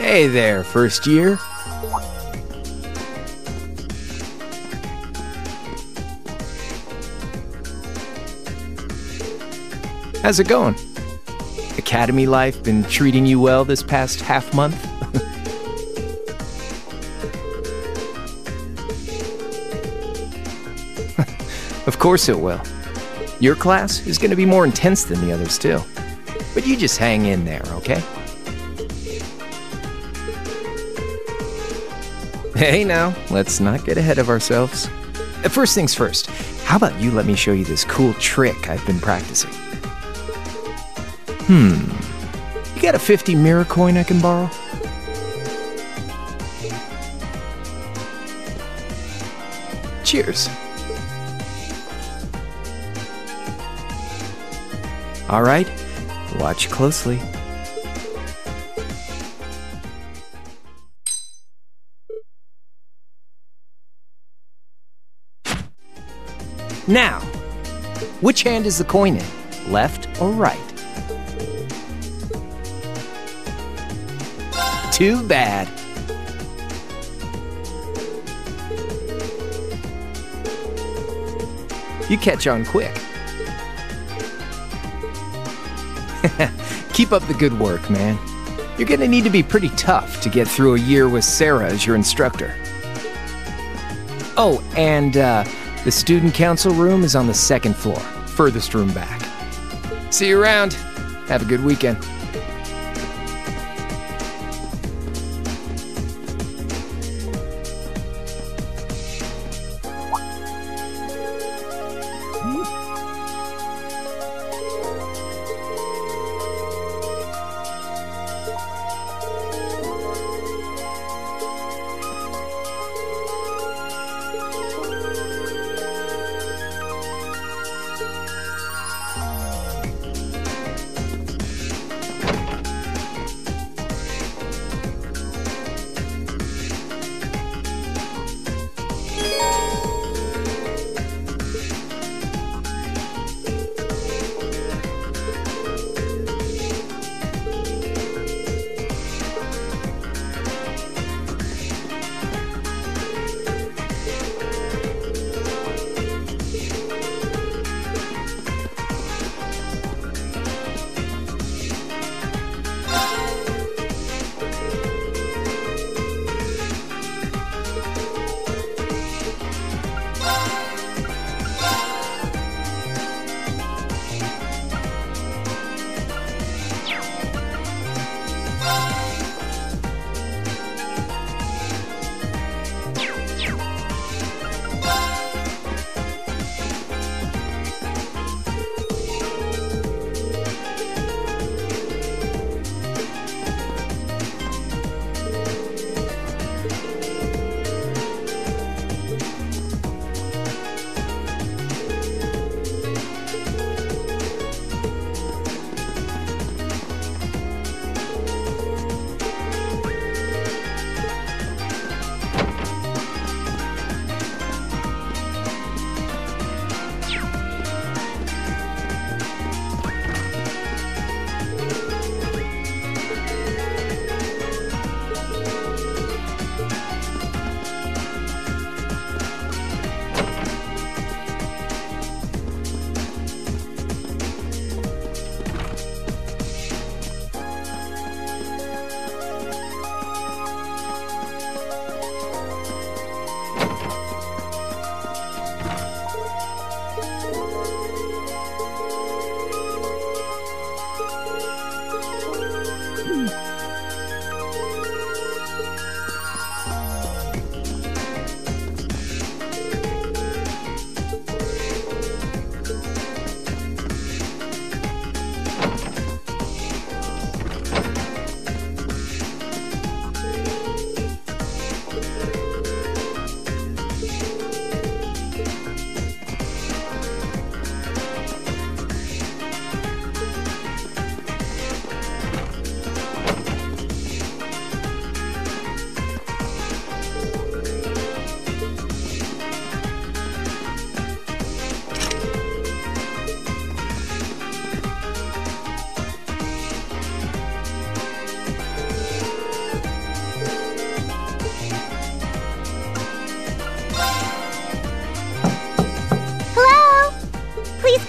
Hey there, first year. How's it going? Academy life been treating you well this past half month? Of course it will. Your class is going to be more intense than the others too. But you just hang in there, okay? Hey now, let's not get ahead of ourselves. First things first, how about you let me show you this cool trick I've been practicing? You got a 50 mirror coin I can borrow? Cheers. All right, watch closely. Now, which hand is the coin in? Left or right? Too bad. You catch on quick. Keep up the good work, man. You're gonna need to be pretty tough to get through a year with Sarah as your instructor. Oh, and the student council room is on the second floor, furthest room back. See you around. Have a good weekend.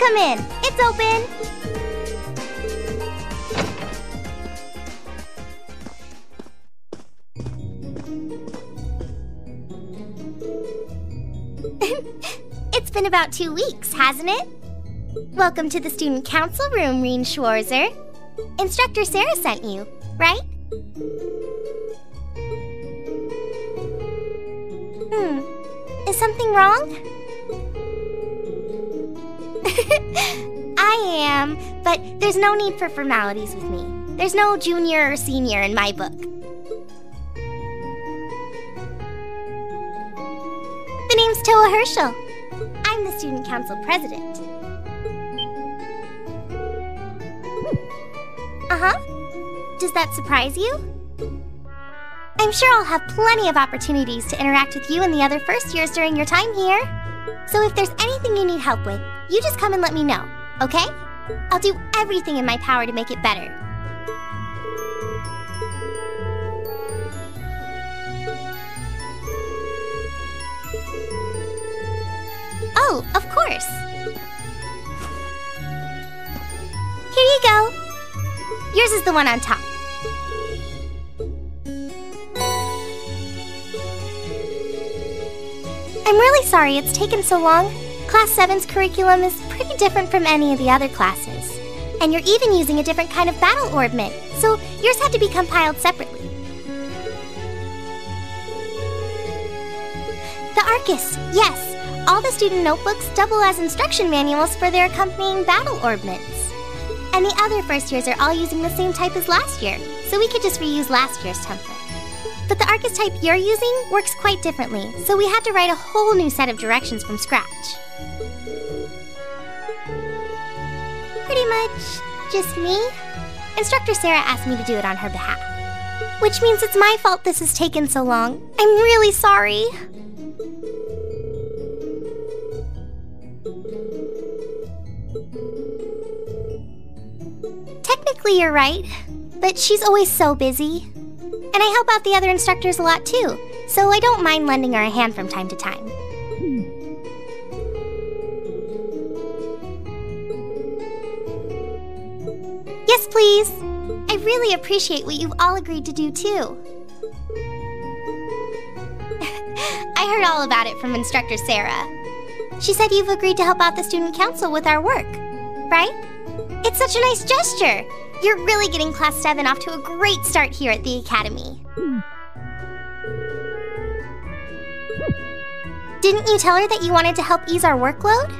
come in. It's open. It's been about 2 weeks, hasn't it? Welcome to the Student Council room, Reen Schwarzer. Instructor Sarah sent you, right? Is something wrong? I am, but there's no need for formalities with me. There's no junior or senior in my book. The name's Towa Herschel. I'm the Student Council President. Does that surprise you? I'm sure I'll have plenty of opportunities to interact with you and the other first years during your time here. So if there's anything you need help with, you just come and let me know, okay? I'll do everything in my power to make it better. Oh, of course. Here you go. Yours is the one on top. I'm really sorry it's taken so long. Class 7's curriculum is pretty different from any of the other classes. And you're even using a different kind of battle orb mint, so yours had to be compiled separately. The Arcus, yes. All the student notebooks double as instruction manuals for their accompanying battle orb mints. And the other first years are all using the same type as last year, so we could just reuse last year's template. But the Arcus type you're using works quite differently, so we had to write a whole new set of directions from scratch. Pretty much just me. Instructor Sarah asked me to do it on her behalf. Which means it's my fault this has taken so long. I'm really sorry. Technically you're right, but she's always so busy. And I help out the other instructors a lot too, so I don't mind lending her a hand from time to time. Yes, please. I really appreciate what you've all agreed to do too. I heard all about it from Instructor Sarah. She said you've agreed to help out the Student Council with our work, right? It's such a nice gesture. You're really getting Class 7 off to a great start here at the Academy. Didn't you tell her that you wanted to help ease our workload?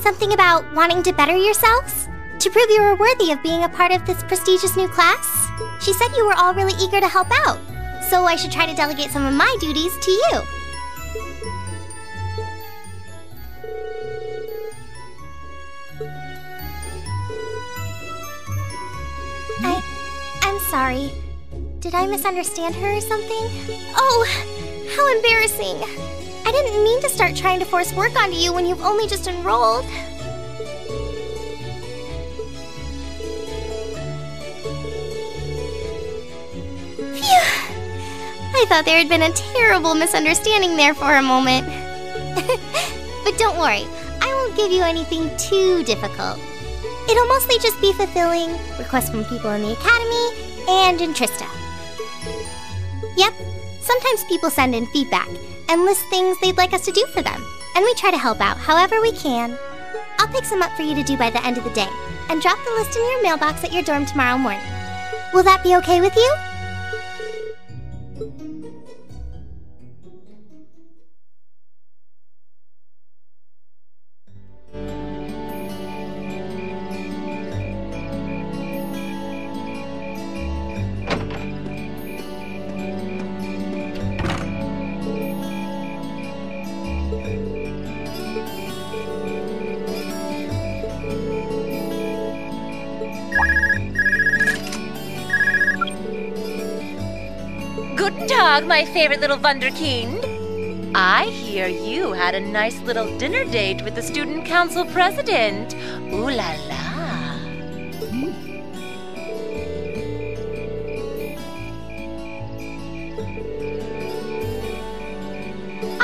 Something about wanting to better yourselves? To prove you were worthy of being a part of this prestigious new class? She said you were all really eager to help out, so I should try to delegate some of my duties to you. I'm sorry. Did I misunderstand her or something? Oh, how embarrassing. I didn't mean to start trying to force work onto you when you've only just enrolled. Phew. I thought there had been a terrible misunderstanding there for a moment. But don't worry, I won't give you anything too difficult. It'll mostly just be fulfilling requests from people in the Academy and in Trista. Yep, sometimes people send in feedback and list things they'd like us to do for them, and we try to help out however we can. I'll pick some up for you to do by the end of the day, and drop the list in your mailbox at your dorm tomorrow morning. Will that be okay with you? Guten Tag, my favorite little Wunderkind. I hear you had a nice little dinner date with the Student Council President. Ooh la la.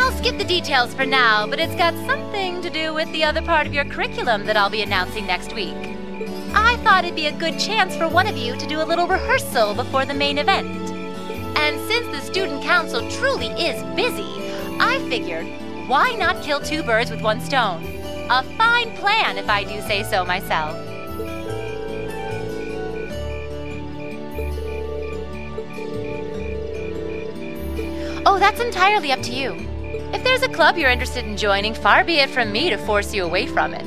I'll skip the details for now, but it's got something to do with the other part of your curriculum that I'll be announcing next week. I thought it'd be a good chance for one of you to do a little rehearsal before the main event. And since the student council truly is busy, I figured, why not kill two birds with one stone? A fine plan, if I do say so myself. Oh, that's entirely up to you. If there's a club you're interested in joining, far be it from me to force you away from it.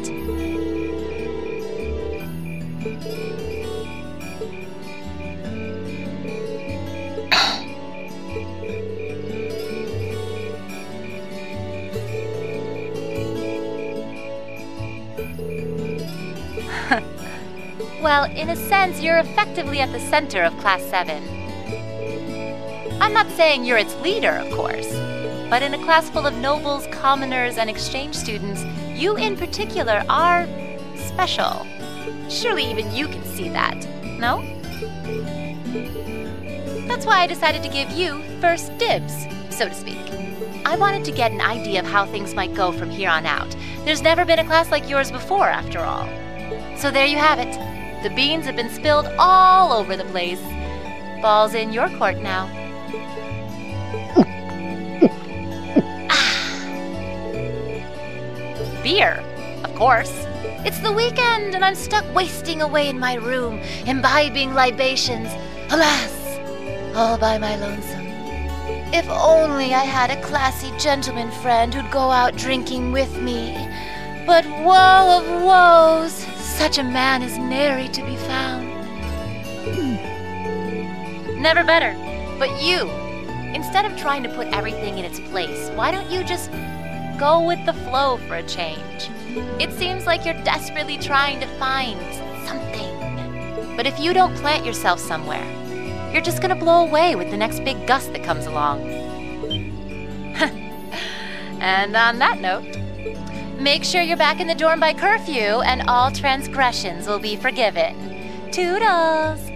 Well, in a sense, you're effectively at the center of Class 7. I'm not saying you're its leader, of course, but in a class full of nobles, commoners, and exchange students, you in particular are special. Surely even you can see that, no? That's why I decided to give you first dibs, so to speak. I wanted to get an idea of how things might go from here on out. There's never been a class like yours before, after all. So there you have it. The beans have been spilled all over the place. Ball's in your court now. Beer, of course. It's the weekend and I'm stuck wasting away in my room, imbibing libations. Alas, all by my lonesome. If only I had a classy gentleman friend who'd go out drinking with me. But woe of woes, such a man is nary to be found. Never better. But you, instead of trying to put everything in its place, why don't you just go with the flow for a change? It seems like you're desperately trying to find something. But if you don't plant yourself somewhere, you're just gonna blow away with the next big gust that comes along. And on that note, make sure you're back in the dorm by curfew and all transgressions will be forgiven. Toodles!